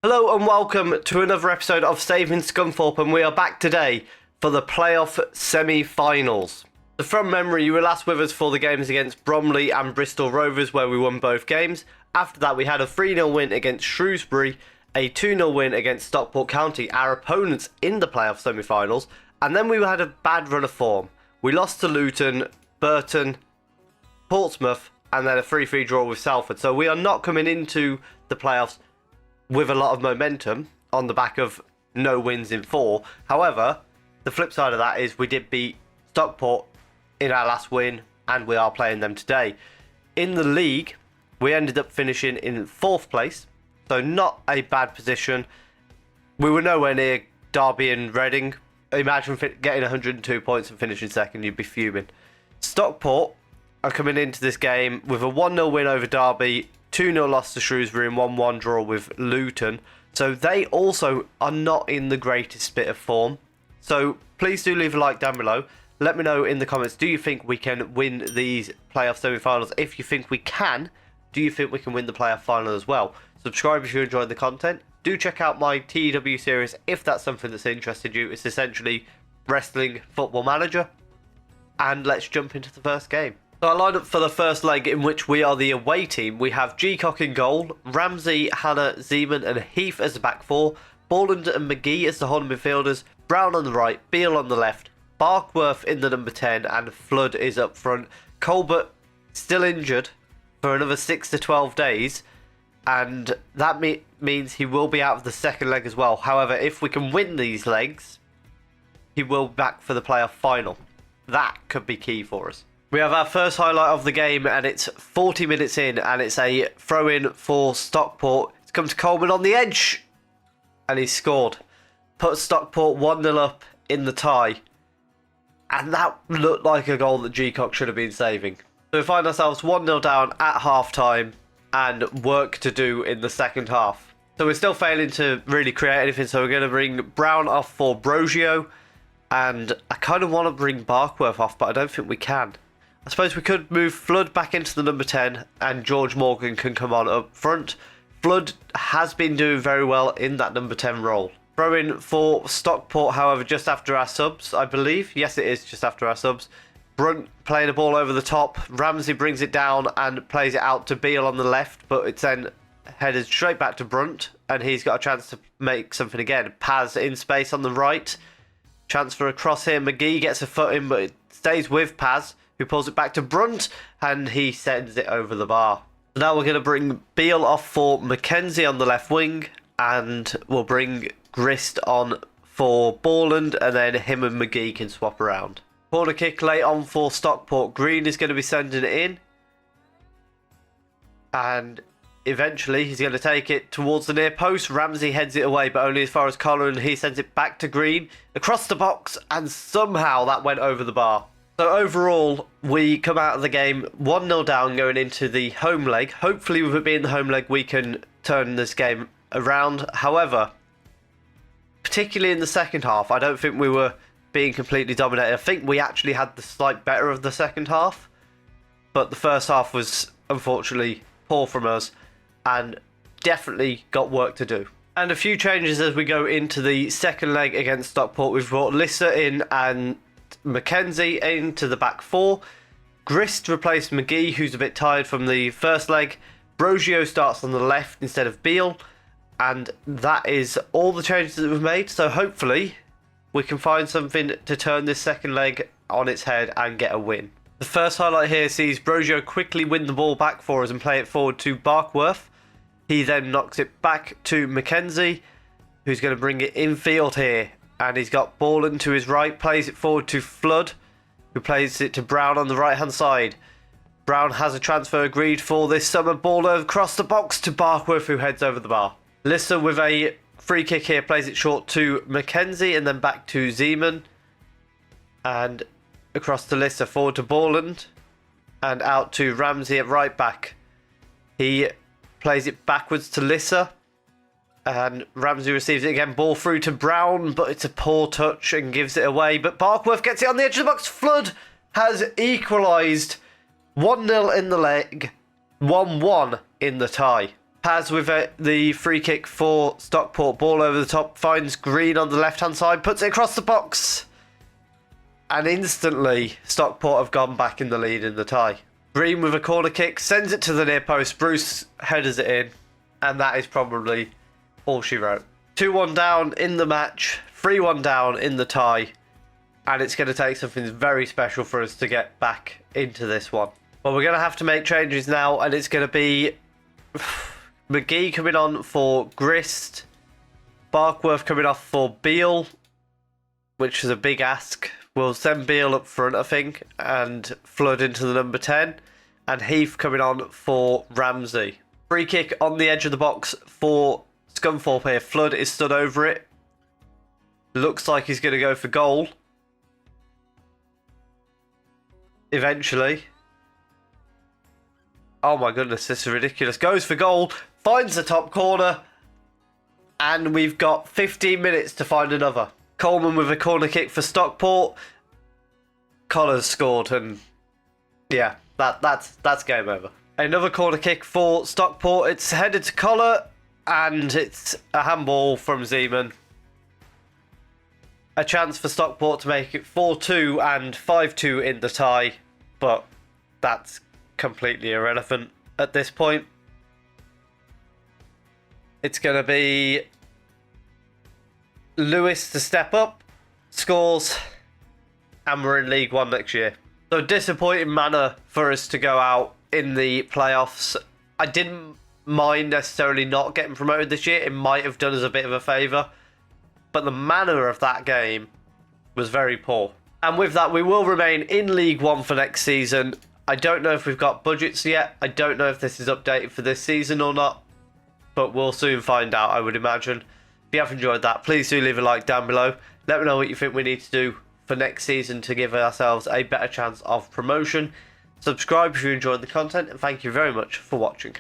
Hello and welcome to another episode of Save Scunthorpe, and we are back today for the playoff semi-finals. So from memory, you were last with us for the games against Bromley and Bristol Rovers, where we won both games. After that, we had a 3-0 win against Shrewsbury, a 2-0 win against Stockport County, our opponents in the playoff semi-finals, and then we had a bad run of form. We lost to Luton, Burton, Portsmouth, and then a 3-3 draw with Salford. So we are not coming into the playoffs with a lot of momentum on the back of no wins in 4. However, the flip side of that is we did beat Stockport in our last win, and we are playing them today. In the league, we ended up finishing in 4th place, so not a bad position. We were nowhere near Derby and Reading. Imagine getting 102 points and finishing second, you'd be fuming. Stockport are coming into this game with a 1-0 win over Derby, 2-0 loss to Shrewsbury and 1-1 draw with Luton. So they also are not in the greatest bit of form. So please do leave a like down below. Let me know in the comments, do you think we can win these playoff semi-finals? If you think we can, do you think we can win the playoff final as well? Subscribe if you enjoyed the content. Do check out my TEW series if that's something that's interested you. It's essentially Wrestling Football Manager. And let's jump into the first game. So I lined up for the first leg, in which we are the away team. We have G-Cock in goal, Ramsey, Hannah, Zeman and Heath as the back 4, Borland and McGee as the holding midfielders, Brown on the right, Beale on the left, Barkworth in the number 10 and Flood is up front. Colbert still injured for another 6 to 12 days, and that means he will be out of the second leg as well. However, if we can win these legs, he will be back for the playoff final. That could be key for us. We have our first highlight of the game, and it's 40 minutes in, and it's a throw-in for Stockport. It's come to Coleman on the edge, and he's scored. Put Stockport 1-0 up in the tie, and that looked like a goal that G-Cock should have been saving. So we find ourselves 1-0 down at half-time, and work to do in the second half. So we're still failing to really create anything, so we're going to bring Brown off for Brogio, and I kind of want to bring Barkworth off, but I don't think we can. I suppose we could move Flood back into the number 10 and George Morgan can come on up front. Flood has been doing very well in that number 10 role. Throw in for Stockport, however, just after our subs, I believe. Yes, it is just after our subs. Brunt playing the ball over the top. Ramsey brings it down and plays it out to Beale on the left, but it's then headed straight back to Brunt, and he's got a chance to make something again. Paz in space on the right. Chance for a cross here. McGee gets a foot in, but it stays with Paz, who pulls it back to Brunt, and he sends it over the bar. So now we're going to bring Beale off for Mackenzie on the left wing, and we'll bring Grist on for Borland, and then him and McGee can swap around. Corner kick late on for Stockport. Green is going to be sending it in, and eventually he's going to take it towards the near post. Ramsey heads it away, but only as far as Collar, and he sends it back to Green, across the box, and somehow that went over the bar. So overall, we come out of the game 1-0 down going into the home leg. Hopefully with it being the home leg, we can turn this game around. However, particularly in the second half, I don't think we were being completely dominated. I think we actually had the slight better of the second half, but the first half was unfortunately poor from us and definitely got work to do. And a few changes as we go into the second leg against Stockport. We've brought Lissa in and Mackenzie into the back 4. Grist replaced McGee, who's a bit tired from the first leg. Brogio starts on the left instead of Beale. And that is all the changes that we've made. So hopefully we can find something to turn this second leg on its head and get a win. The first highlight here sees Brogio quickly win the ball back for us and play it forward to Barkworth. He then knocks it back to Mackenzie, who's going to bring it infield here. And he's got Borland to his right, plays it forward to Flood, who plays it to Brown on the right-hand side. Brown has a transfer agreed for this summer. Ball across the box to Barkworth, who heads over the bar. Lissa with a free kick here, plays it short to Mackenzie and then back to Zeman. And across to Lissa, forward to Borland. And out to Ramsey at right back. He plays it backwards to Lissa. And Ramsey receives it again. Ball through to Brown, but it's a poor touch and gives it away. But Barkworth gets it on the edge of the box. Flood has equalised. 1-0 in the leg. 1-1 in the tie. Paz with the free kick for Stockport. Ball over the top. Finds Green on the left-hand side. Puts it across the box. And instantly, Stockport have gone back in the lead in the tie. Green with a corner kick. Sends it to the near post. Bruce headers it in. And that is probably all she wrote. 2-1 down in the match. 3-1 down in the tie. And it's going to take something very special for us to get back into this one. Well, we're going to have to make changes now. And it's going to be McGee coming on for Grist. Barkworth coming off for Beale, which is a big ask. We'll send Beale up front, I think, and Flood into the number 10. And Heath coming on for Ramsey. Free kick on the edge of the box for Scunthorpe here. Flood is stood over it. Looks like he's going to go for goal. Eventually. Oh my goodness, this is ridiculous. Goes for goal. Finds the top corner. And we've got 15 minutes to find another. Coleman with a corner kick for Stockport. Collars scored, and yeah, that's game over. Another corner kick for Stockport. It's headed to Collar, and it's a handball from Zeman. A chance for Stockport to make it 4-2 and 5-2 in the tie, but that's completely irrelevant at this point. It's going to be Lewis to step up, scores, and we're in League One next year. So disappointing manner for us to go out in the playoffs. I didn't mind necessarily not getting promoted this year. It might have done us a bit of a favour. But the manner of that game was very poor. And with that, we will remain in League One for next season. I don't know if we've got budgets yet. I don't know if this is updated for this season or not. But we'll soon find out, I would imagine. If you have enjoyed that, please do leave a like down below. Let me know what you think we need to do for next season to give ourselves a better chance of promotion. Subscribe if you enjoyed the content, and thank you very much for watching.